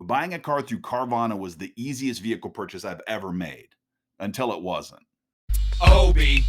Buying a car through Carvana was the easiest vehicle purchase I've ever made until it wasn't. Obi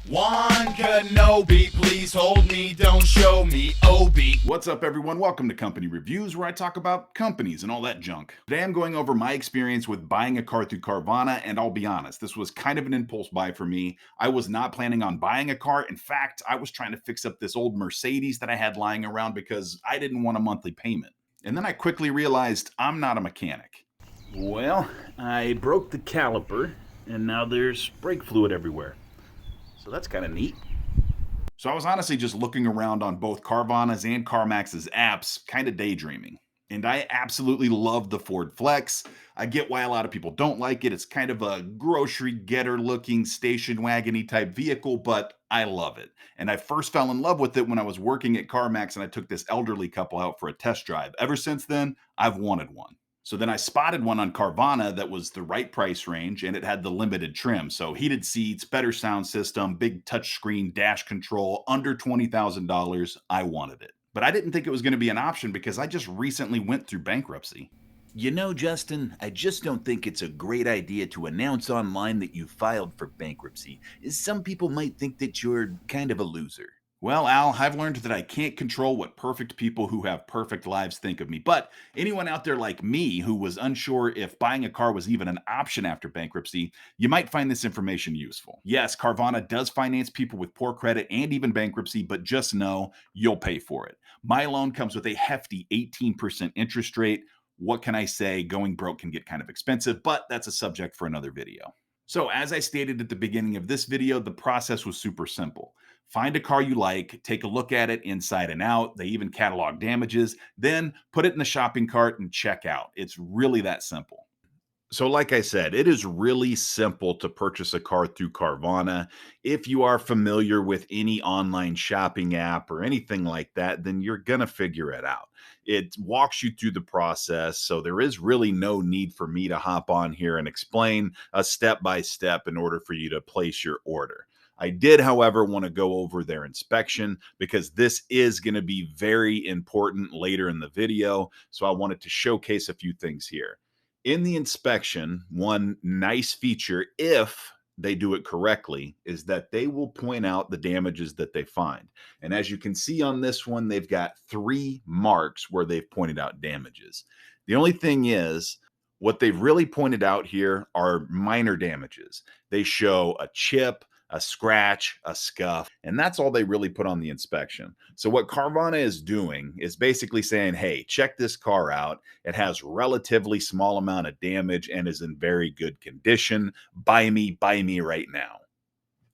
Wan Kenobi, please hold me, don't show me. Obi. What's up, everyone? Welcome to Company Reviews, where I talk about companies and all that junk. Today I'm going over my experience with buying a car through Carvana, and I'll be honest, this was kind of an impulse buy for me. I was not planning on buying a car. In fact, I was trying to fix up this old Mercedes that I had lying around because I didn't want a monthly payment. And then I quickly realized I'm not a mechanic. Well, I broke the caliper, and now there's brake fluid everywhere. So that's kind of neat. So I was honestly just looking around on both Carvana's and CarMax's apps, kind of daydreaming. And I absolutely love the Ford Flex. I get why a lot of people don't like it. It's kind of a grocery getter looking station wagony type vehicle, but I love it. And I first fell in love with it when I was working at CarMax and I took this elderly couple out for a test drive. Ever since then, I've wanted one. So then I spotted one on Carvana that was the right price range and it had the limited trim. So heated seats, better sound system, big touchscreen dash control, under $20,000. I wanted it. But I didn't think it was going to be an option because I just recently went through bankruptcy. You know, Justin, I just don't think it's a great idea to announce online that you filed for bankruptcy, as some people might think that you're kind of a loser. Well, Al, I've learned that I can't control what perfect people who have perfect lives think of me. But anyone out there like me who was unsure if buying a car was even an option after bankruptcy, you might find this information useful. Yes, Carvana does finance people with poor credit and even bankruptcy, but just know you'll pay for it. My loan comes with a hefty 18% interest rate. What can I say? Going broke can get kind of expensive, but that's a subject for another video. So, as I stated at the beginning of this video, the process was super simple. Find a car you like, take a look at it inside and out. They even catalog damages, then put it in the shopping cart and check out. It's really that simple. So, like I said, it is really simple to purchase a car through Carvana. If you are familiar with any online shopping app or anything like that, then you're going to figure it out. It walks you through the process. So, there is really no need for me to hop on here and explain a step by step in order for you to place your order. I did, however, want to go over their inspection because this is going to be very important later in the video. So, I wanted to showcase a few things here. In the inspection, one nice feature, if they do it correctly, is that they will point out the damages that they find. And as you can see on this one, they've got 3 marks where they've pointed out damages. The only thing is, what they've really pointed out here are minor damages. They show a chip, a scratch, a scuff, and that's all they really put on the inspection. So what Carvana is doing is basically saying, hey, check this car out. It has relatively small amount of damage and is in very good condition. Buy me right now.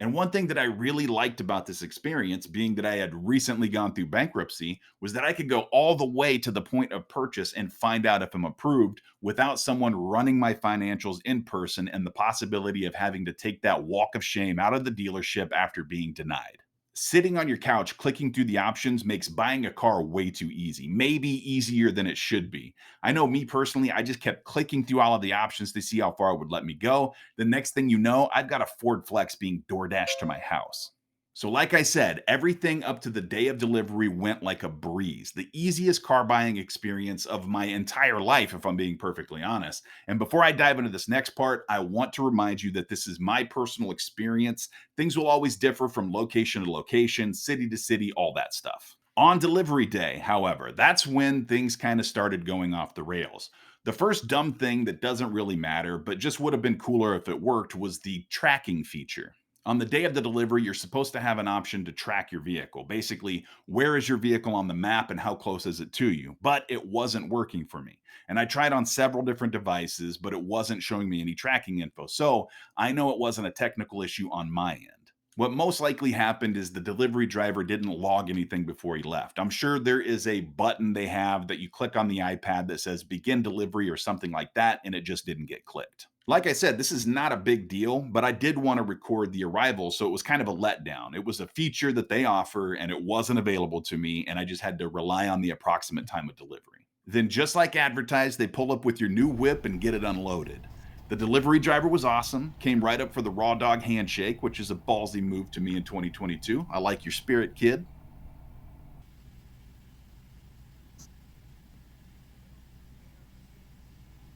And one thing that I really liked about this experience, being that I had recently gone through bankruptcy, was that I could go all the way to the point of purchase and find out if I'm approved without someone running my financials in person and the possibility of having to take that walk of shame out of the dealership after being denied. Sitting on your couch clicking through the options makes buying a car way too easy, maybe easier than it should be. I know me personally, I just kept clicking through all of the options to see how far it would let me go. The next thing you know, I've got a Ford Flex being DoorDashed to my house. So like I said, everything up to the day of delivery went like a breeze. The easiest car buying experience of my entire life, if I'm being perfectly honest. And before I dive into this next part, I want to remind you that this is my personal experience. Things will always differ from location to location, city to city, all that stuff. On delivery day, however, that's when things kind of started going off the rails. The first dumb thing that doesn't really matter, but just would have been cooler if it worked, was the tracking feature. On the day of the delivery, you're supposed to have an option to track your vehicle. Basically, where is your vehicle on the map and how close is it to you? But it wasn't working for me. And I tried on several different devices, but it wasn't showing me any tracking info. So I know it wasn't a technical issue on my end. What most likely happened is the delivery driver didn't log anything before he left. I'm sure there is a button they have that you click on the iPad that says begin delivery or something like that, and it just didn't get clicked. Like I said, this is not a big deal, but I did want to record the arrival, so it was kind of a letdown. It was a feature that they offer, and it wasn't available to me, and I just had to rely on the approximate time of delivery. Then, just like advertised, they pull up with your new whip and get it unloaded. The delivery driver was awesome, came right up for the raw dog handshake, which is a ballsy move to me in 2022. I like your spirit, kid.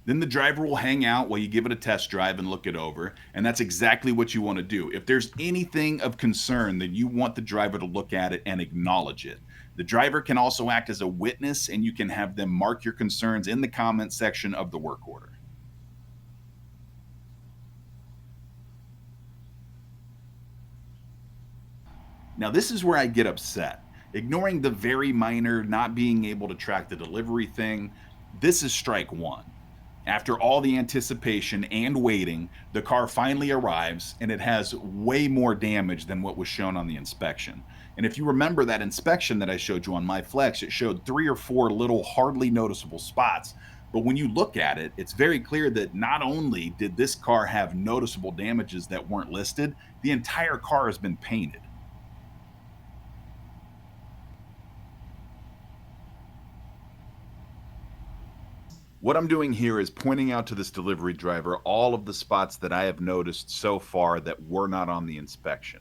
Then the driver will hang out while you give it a test drive and look it over. And that's exactly what you want to do. If there's anything of concern, then you want the driver to look at it and acknowledge it. The driver can also act as a witness, and you can have them mark your concerns in the comment section of the work order. Now, this is where I get upset. Ignoring the very minor not being able to track the delivery thing, this is strike one. After all the anticipation and waiting, the car finally arrives and it has way more damage than what was shown on the inspection. And if you remember that inspection that I showed you on my Flex, it showed 3 or 4 little hardly noticeable spots. But when you look at it, it's very clear that not only did this car have noticeable damages that weren't listed, the entire car has been painted. What I'm doing here is pointing out to this delivery driver all of the spots that I have noticed so far that were not on the inspection.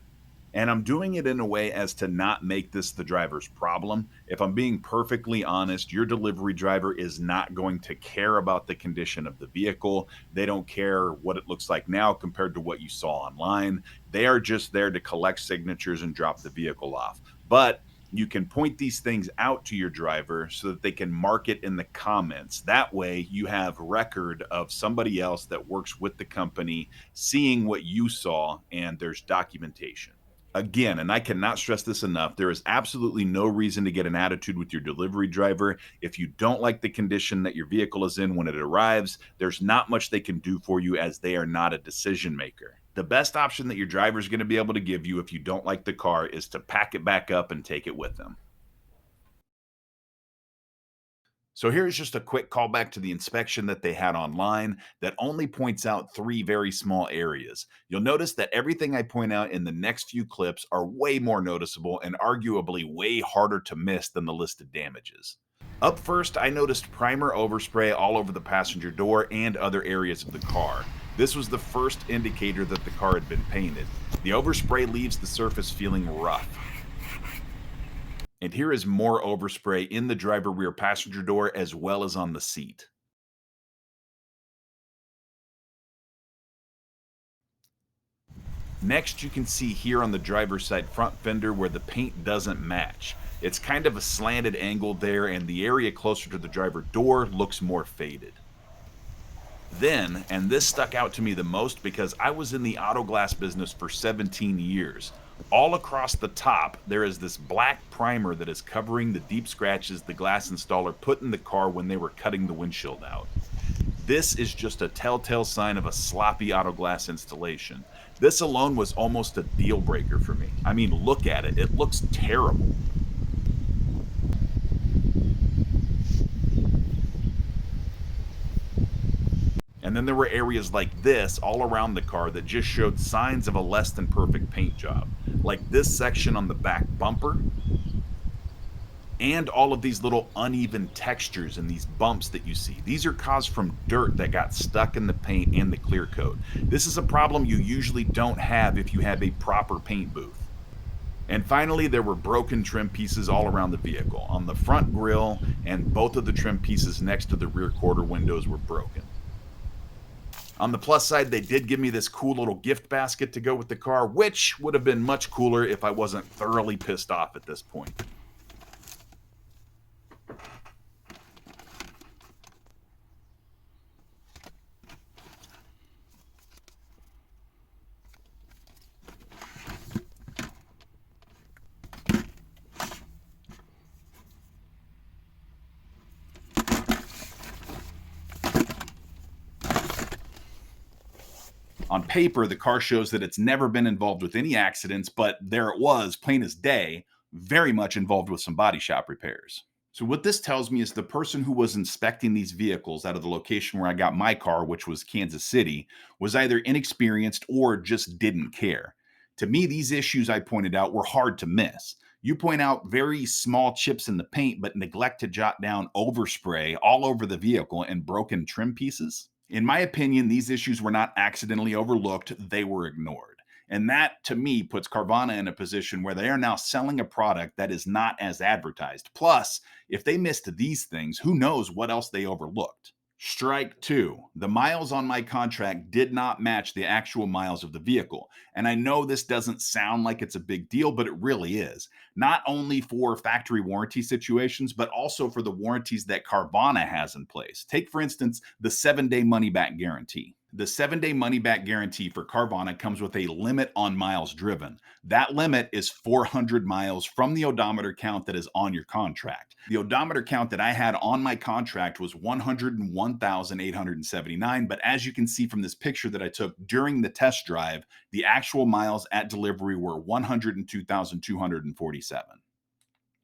And I'm doing it in a way as to not make this the driver's problem. If I'm being perfectly honest, your delivery driver is not going to care about the condition of the vehicle. They don't care what it looks like now compared to what you saw online. They are just there to collect signatures and drop the vehicle off. But you can point these things out to your driver so that they can mark it in the comments. That way, you have record of somebody else that works with the company seeing what you saw, and there's documentation. Again, and I cannot stress this enough, there is absolutely no reason to get an attitude with your delivery driver. If you don't like the condition that your vehicle is in when it arrives, there's not much they can do for you as they are not a decision maker. The best option that your driver is going to be able to give you if you don't like the car is to pack it back up and take it with them. So here's just a quick callback to the inspection that they had online that only points out 3 very small areas. You'll notice that everything I point out in the next few clips are way more noticeable and arguably way harder to miss than the listed damages. Up first, I noticed primer overspray all over the passenger door and other areas of the car. This was the first indicator that the car had been painted. The overspray leaves the surface feeling rough. And here is more overspray in the driver rear passenger door as well as on the seat. Next, you can see here on the driver's side front fender where the paint doesn't match. It's kind of a slanted angle there, and the area closer to the driver door looks more faded. Then, and this stuck out to me the most because I was in the auto glass business for 17 years, all across the top, there is this black primer that is covering the deep scratches the glass installer put in the car when they were cutting the windshield out. This is just a telltale sign of a sloppy auto glass installation. This alone was almost a deal breaker for me. I mean, look at it. It looks terrible. And then there were areas like this all around the car that just showed signs of a less than perfect paint job. Like this section on the back bumper, and all of these little uneven textures and these bumps that you see. These are caused from dirt that got stuck in the paint and the clear coat. This is a problem you usually don't have if you have a proper paint booth. And finally, there were broken trim pieces all around the vehicle. On the front grille, and both of the trim pieces next to the rear quarter windows were broken. On the plus side, they did give me this cool little gift basket to go with the car, which would have been much cooler if I wasn't thoroughly pissed off at this point. On paper, the car shows that it's never been involved with any accidents, but there it was, plain as day, very much involved with some body shop repairs. So what this tells me is the person who was inspecting these vehicles out of the location where I got my car, which was Kansas City, was either inexperienced or just didn't care. To me, these issues I pointed out were hard to miss. You point out very small chips in the paint, but neglect to jot down overspray all over the vehicle and broken trim pieces. In my opinion, these issues were not accidentally overlooked, they were ignored. And that, to me, puts Carvana in a position where they are now selling a product that is not as advertised. Plus, if they missed these things, who knows what else they overlooked. Strike two, the miles on my contract did not match the actual miles of the vehicle. And I know this doesn't sound like it's a big deal, but it really is. Not only for factory warranty situations, but also for the warranties that Carvana has in place. Take, for instance, the 7-day money back guarantee. The 7-day money back guarantee for Carvana comes with a limit on miles driven. That limit is 400 miles from the odometer count that is on your contract. The odometer count that I had on my contract was 101,879. But as you can see from this picture that I took during the test drive, the actual miles at delivery were 102,247.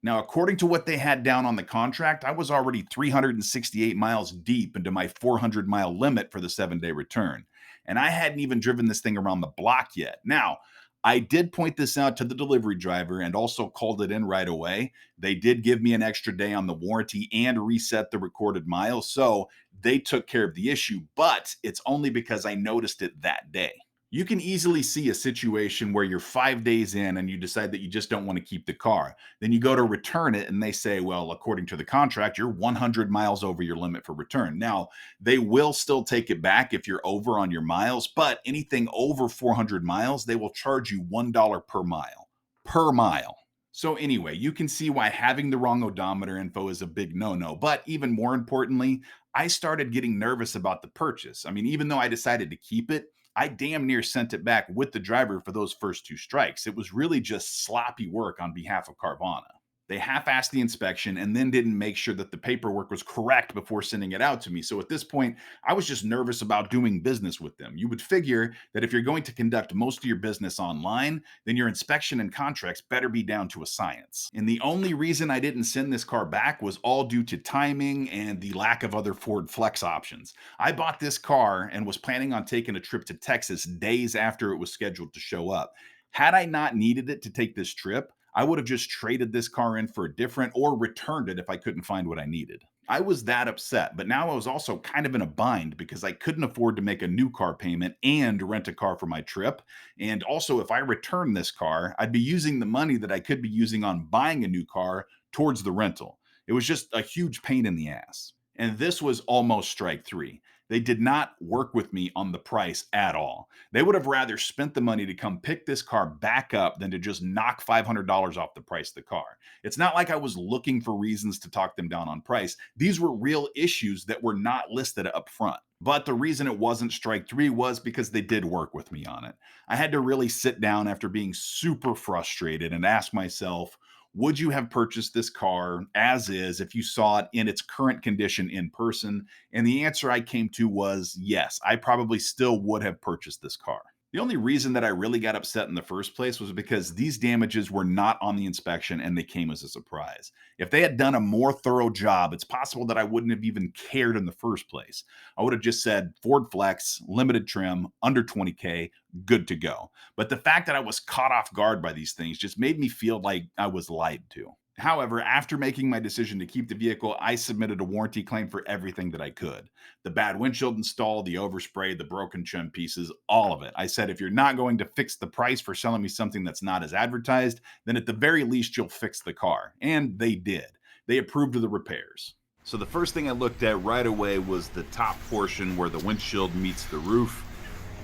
Now, according to what they had down on the contract, I was already 368 miles deep into my 400-mile limit for the 7-day return. And I hadn't even driven this thing around the block yet. Now, I did point this out to the delivery driver and also called it in right away. They did give me an extra day on the warranty and reset the recorded miles. So they took care of the issue, but it's only because I noticed it that day. You can easily see a situation where you're 5 days in and you decide that you just don't want to keep the car. Then you go to return it and they say, well, according to the contract, you're 100 miles over your limit for return. Now, they will still take it back if you're over on your miles, but anything over 400 miles, they will charge you $1 per mile. Per mile. So anyway, you can see why having the wrong odometer info is a big no-no. But even more importantly, I started getting nervous about the purchase. I mean, even though I decided to keep it, I damn near sent it back with the driver for those first two strikes. It was really just sloppy work on behalf of Carvana. They half-assed the inspection and then didn't make sure that the paperwork was correct before sending it out to me. So at this point, I was just nervous about doing business with them. You would figure that if you're going to conduct most of your business online, then your inspection and contracts better be down to a science. And the only reason I didn't send this car back was all due to timing and the lack of other Ford Flex options. I bought this car and was planning on taking a trip to Texas days after it was scheduled to show up. Had I not needed it to take this trip, I would have just traded this car in for a different or returned it if I couldn't find what I needed. I was that upset, but now I was also kind of in a bind because I couldn't afford to make a new car payment and rent a car for my trip. And also, if I return this car, I'd be using the money that I could be using on buying a new car towards the rental. It was just a huge pain in the ass. And this was almost strike three. They did not work with me on the price at all. They would have rather spent the money to come pick this car back up than to just knock $500 off the price of the car. It's not like I was looking for reasons to talk them down on price. These were real issues that were not listed up front. But the reason it wasn't strike three was because they did work with me on it. I had to really sit down after being super frustrated and ask myself, would you have purchased this car as is if you saw it in its current condition in person? And the answer I came to was yes, I probably still would have purchased this car. The only reason that I really got upset in the first place was because these damages were not on the inspection and they came as a surprise. If they had done a more thorough job, it's possible that I wouldn't have even cared in the first place. I would have just said Ford Flex, limited trim, under 20K, good to go. But the fact that I was caught off guard by these things just made me feel like I was lied to. However, after making my decision to keep the vehicle, I submitted a warranty claim for everything that I could. The bad windshield install, the overspray, the broken trim pieces, all of it. I said, if you're not going to fix the price for selling me something that's not as advertised, then at the very least, you'll fix the car. And they did. They approved of the repairs. So the first thing I looked at right away was the top portion where the windshield meets the roof.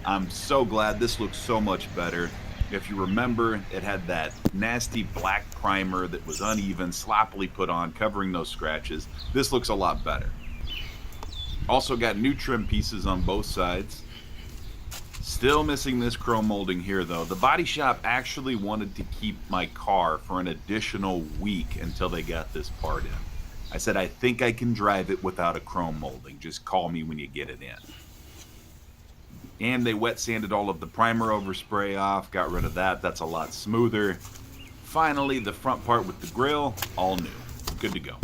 I'm so glad this looks so much better. If you remember, it had that nasty black primer that was uneven, sloppily put on, covering those scratches. This looks a lot better. Also got new trim pieces on both sides. Still missing this chrome molding here though. The body shop actually wanted to keep my car for an additional week until they got this part in. I said, I think I can drive it without a chrome molding. Just call me when you get it in. And they wet sanded all of the primer overspray off, got rid of that. That's a lot smoother. Finally, the front part with the grille, all new. Good to go.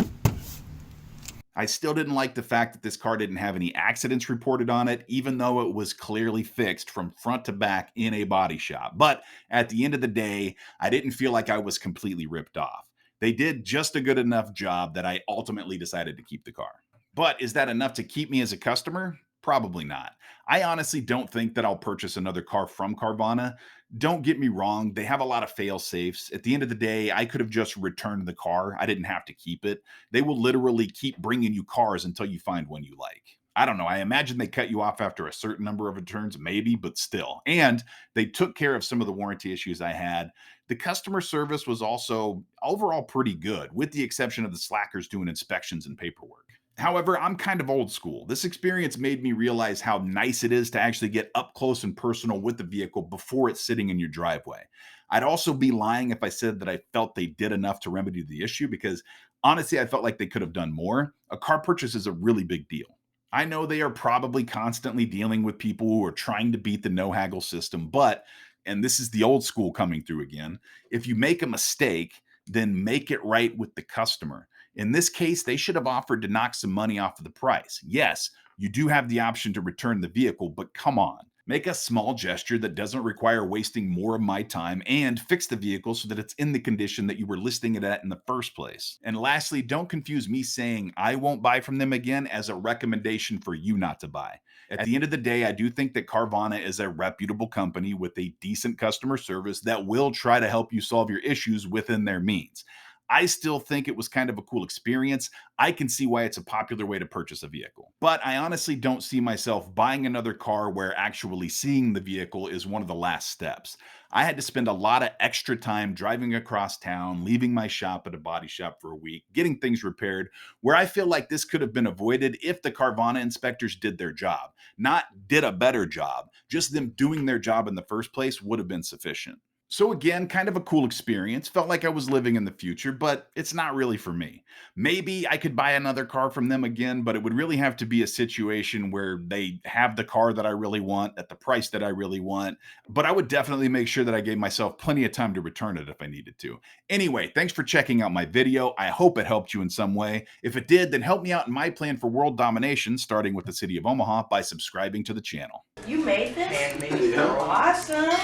I still didn't like the fact that this car didn't have any accidents reported on it, even though it was clearly fixed from front to back in a body shop. But at the end of the day, I didn't feel like I was completely ripped off. They did just a good enough job that I ultimately decided to keep the car. But is that enough to keep me as a customer? Probably not. I honestly don't think that I'll purchase another car from Carvana. Don't get me wrong, they have a lot of fail safes. At the end of the day, I could have just returned the car. I didn't have to keep it. They will literally keep bringing you cars until you find one you like. I don't know. I imagine they cut you off after a certain number of returns, maybe, but still. And they took care of some of the warranty issues I had. The customer service was also overall pretty good, with the exception of the slackers doing inspections and paperwork. However, I'm kind of old school. This experience made me realize how nice it is to actually get up close and personal with the vehicle before it's sitting in your driveway. I'd also be lying if I said that I felt they did enough to remedy the issue because honestly, I felt like they could have done more. A car purchase is a really big deal. I know they are probably constantly dealing with people who are trying to beat the no haggle system, but, and this is the old school coming through again, if you make a mistake, then make it right with the customer. In this case, they should have offered to knock some money off of the price. Yes, you do have the option to return the vehicle, but come on. Make a small gesture that doesn't require wasting more of my time and fix the vehicle so that it's in the condition that you were listing it at in the first place. And lastly, don't confuse me saying I won't buy from them again as a recommendation for you not to buy. At the end of the day, I do think that Carvana is a reputable company with a decent customer service that will try to help you solve your issues within their means. I still think it was kind of a cool experience. I can see why it's a popular way to purchase a vehicle. But I honestly don't see myself buying another car where actually seeing the vehicle is one of the last steps. I had to spend a lot of extra time driving across town, leaving my shop at a body shop for a week, getting things repaired, where I feel like this could have been avoided if the Carvana inspectors did their job. Not did a better job, just them doing their job in the first place would have been sufficient. So again, kind of a cool experience. Felt like I was living in the future, but it's not really for me. Maybe I could buy another car from them again, but it would really have to be a situation where they have the car that I really want at the price that I really want. But I would definitely make sure that I gave myself plenty of time to return it if I needed to. Anyway, thanks for checking out my video. I hope it helped you in some way. If it did, then help me out in my plan for world domination, starting with the city of Omaha, by subscribing to the channel. You made this? Handmade. Awesome.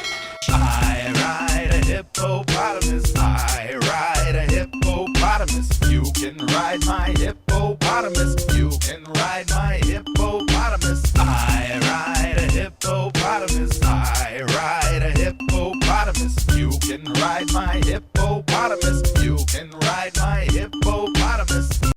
I ride a hippopotamus. I ride a hippopotamus. You can ride my hippopotamus. You can ride my hippopotamus. I ride a hippopotamus. I ride a hippopotamus. You can ride my hippopotamus.